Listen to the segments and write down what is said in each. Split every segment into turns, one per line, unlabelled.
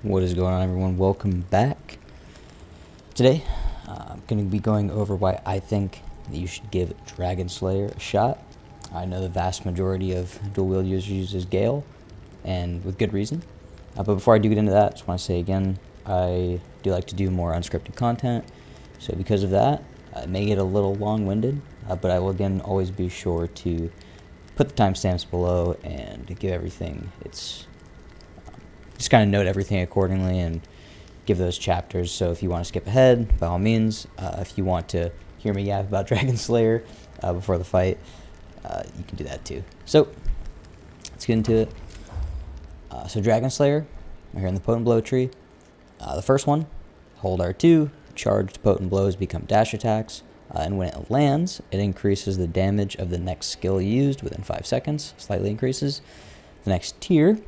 What is going on, everyone? Welcome back. Today, I'm going to be going over why I think that you should give Dragon Slayer a shot. I know the vast majority of dual wield users uses Gale, and with good reason. But before I do get into that, I just want to say again, I do like to do more unscripted content. So because of that, it may get a little long-winded, but I will again always be sure to put the timestamps below and give everything its just kind of note everything accordingly and give those chapters. So if you want to skip ahead, by all means. If you want to hear me yap about Dragon Slayer before the fight, you can do that too. So let's get into it. So Dragon Slayer, right here in the Potent Blow tree. The first one, hold R2, charged potent blows become dash attacks, and when it lands, it increases the damage of the next skill used within 5 seconds, slightly increases. The next tier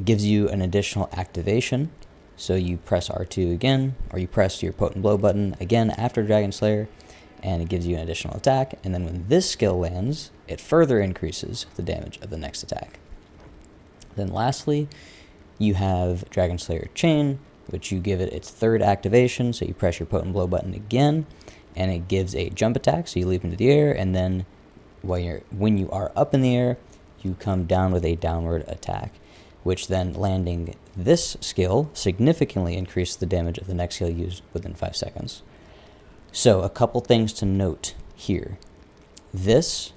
gives you an additional activation, so you press R2 again, or you press your potent blow button again after Dragon Slayer, and it gives you an additional attack, and then when this skill lands, it further increases the damage of the next attack. Then lastly, you have Dragon Slayer Chain, which you give it its third activation, so you press your potent blow button again, and it gives a jump attack, so you leap into the air, and then when you are up in the air, you come down with a downward attack, which then landing this skill significantly increases the damage of the next skill used within 5 seconds. So a couple things to note here. This,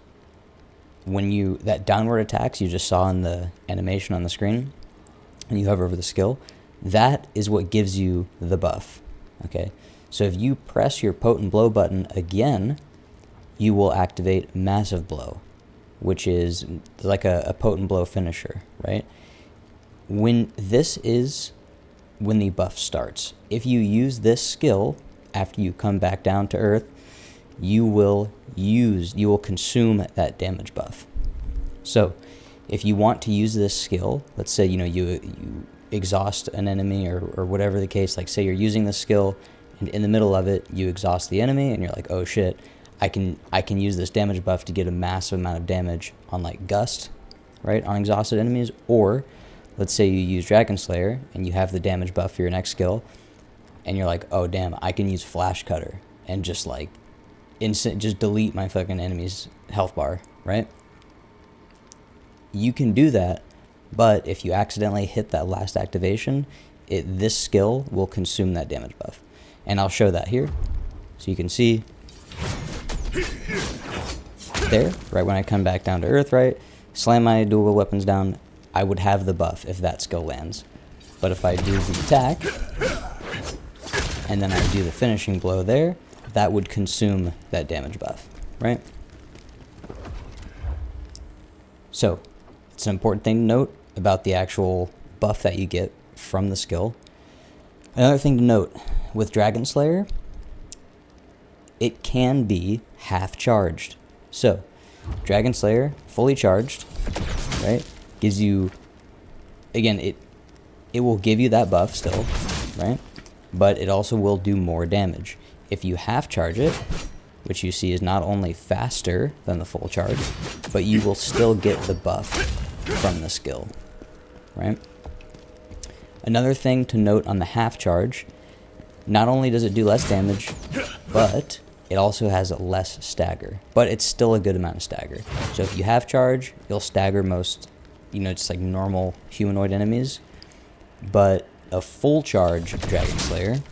that downward attacks you just saw in the animation on the screen, and you hover over the skill, that is what gives you the buff, okay? So if you press your potent blow button again, you will activate Massive Blow, which is like a potent blow finisher, right? When the buff starts. If you use this skill after you come back down to earth, you will consume that damage buff. So if you want to use this skill, let's say you exhaust an enemy or whatever the case, like say you're using this skill and in the middle of it you exhaust the enemy and you're like, oh shit, I can use this damage buff to get a massive amount of damage on like Gust, right, on exhausted enemies. Or let's say you use Dragon Slayer and you have the damage buff for your next skill and you're like, oh damn, I can use Flash Cutter and just like just delete my fucking enemy's health bar, right? You can do that, but if you accidentally hit that last activation, this skill will consume that damage buff. And I'll show that here. So you can see there, right when I come back down to earth, right, slam my dual weapons down, I would have the buff if that skill lands. But if I do the attack, and then I do the finishing blow there, that would consume that damage buff, right? So, it's an important thing to note about the actual buff that you get from the skill. Another thing to note, with Dragon Slayer, it can be half charged. So, Dragon Slayer, fully charged, right, gives you, again, it will give you that buff still, right, but it also will do more damage. If you half charge it, which you see is not only faster than the full charge, but you will still get the buff from the skill, right? Another thing to note on the half charge, not only does it do less damage, but it also has less stagger, but it's still a good amount of stagger. So if you half charge, you'll stagger most, just like normal humanoid enemies, but a full charge Dragon Slayer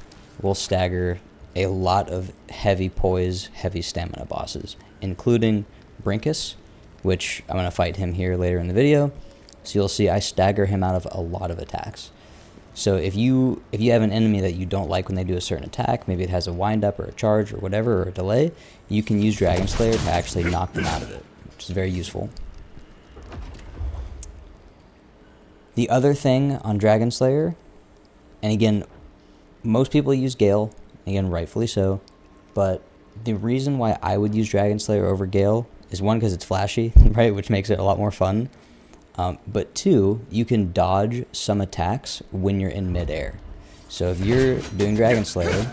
will stagger a lot of heavy poise, heavy stamina bosses, including Bringkus, which I'm going to fight him here later in the video. So you'll see I stagger him out of a lot of attacks. So if you have an enemy that you don't like when they do a certain attack, maybe it has a wind up or a charge or whatever, or a delay, you can use Dragon Slayer to actually knock them out of it, which is very useful. The other thing on Dragon Slayer, and again, most people use Gale, again, rightfully so, but the reason why I would use Dragon Slayer over Gale is one, because it's flashy, right, which makes it a lot more fun. But two, you can dodge some attacks when you're in midair. So if you're doing Dragon Slayer,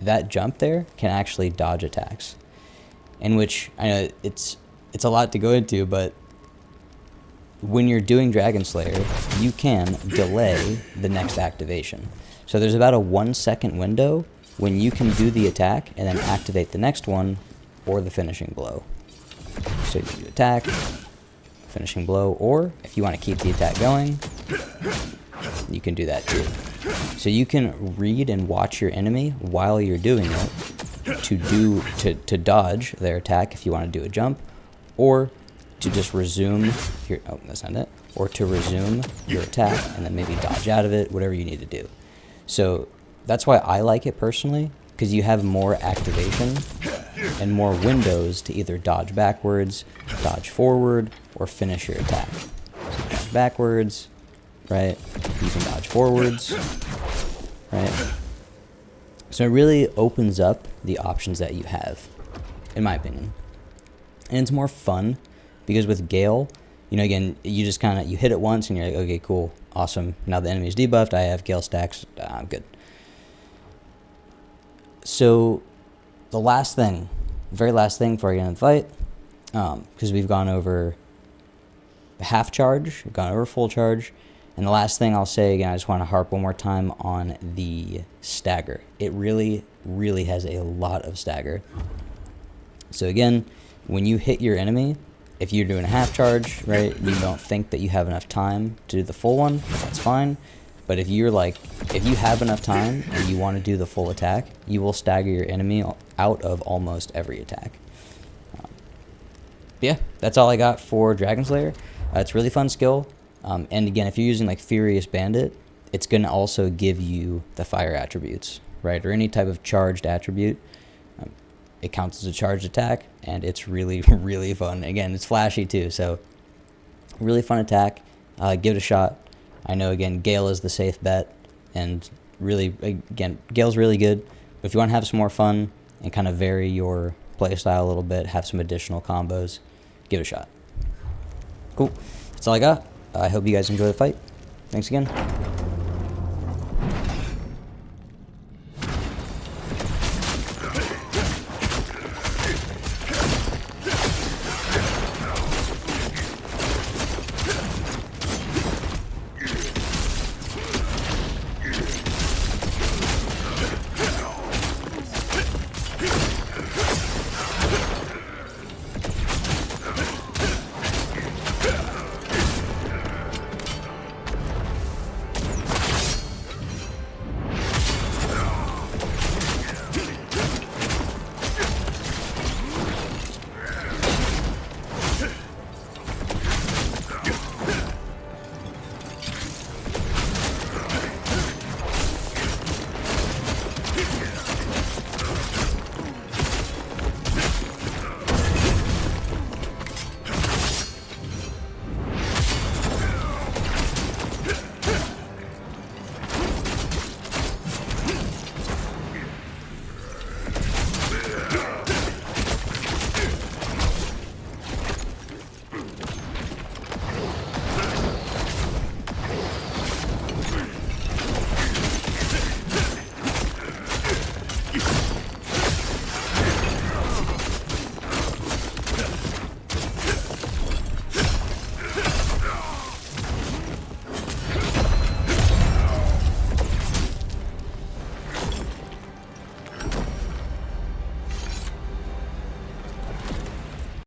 that jump there can actually dodge attacks. In which, I know it's a lot to go into, but when you're doing Dragon Slayer, you can delay the next activation. So there's about a 1 second window when you can do the attack and then activate the next one or the finishing blow. So you can do attack, finishing blow, or if you want to keep the attack going, you can do that too. So you can read and watch your enemy while you're doing it to dodge their attack if you want to do a jump, or to just resume your, oh, that's not it, or to resume your attack and then maybe dodge out of it, whatever you need to do. So that's why I like it personally, because you have more activation and more windows to either dodge backwards, dodge forward, or finish your attack. So you dodge backwards, right? You can dodge forwards, right? So it really opens up the options that you have, in my opinion. And it's more fun, because with Gale, you know, again, you just kind of, you hit it once and you're like, okay, cool, awesome. Now the enemy's debuffed, I have Gale stacks, I'm good. So the last thing, very last thing before I get into the fight, because we've gone over half charge, we've gone over full charge, and the last thing I'll say, again, I just want to harp one more time on the stagger. It really, really has a lot of stagger. So again, when you hit your enemy, if you're doing a half charge, right, you don't think that you have enough time to do the full one, that's fine. But if you're like, if you have enough time and you want to do the full attack, you will stagger your enemy out of almost every attack. Yeah, that's all I got for Dragon Slayer. It's a really fun skill. And again, if you're using like Furious Bandit, it's going to also give you the fire attributes, right? Or any type of charged attribute. It counts as a charged attack, and it's really, really fun. Again, it's flashy too, so really fun attack. Give it a shot. I know, again, Gale is the safe bet, and really, again, Gale's really good. But if you want to have some more fun and kind of vary your playstyle a little bit, have some additional combos, give it a shot. Cool. That's all I got. I hope you guys enjoy the fight. Thanks again.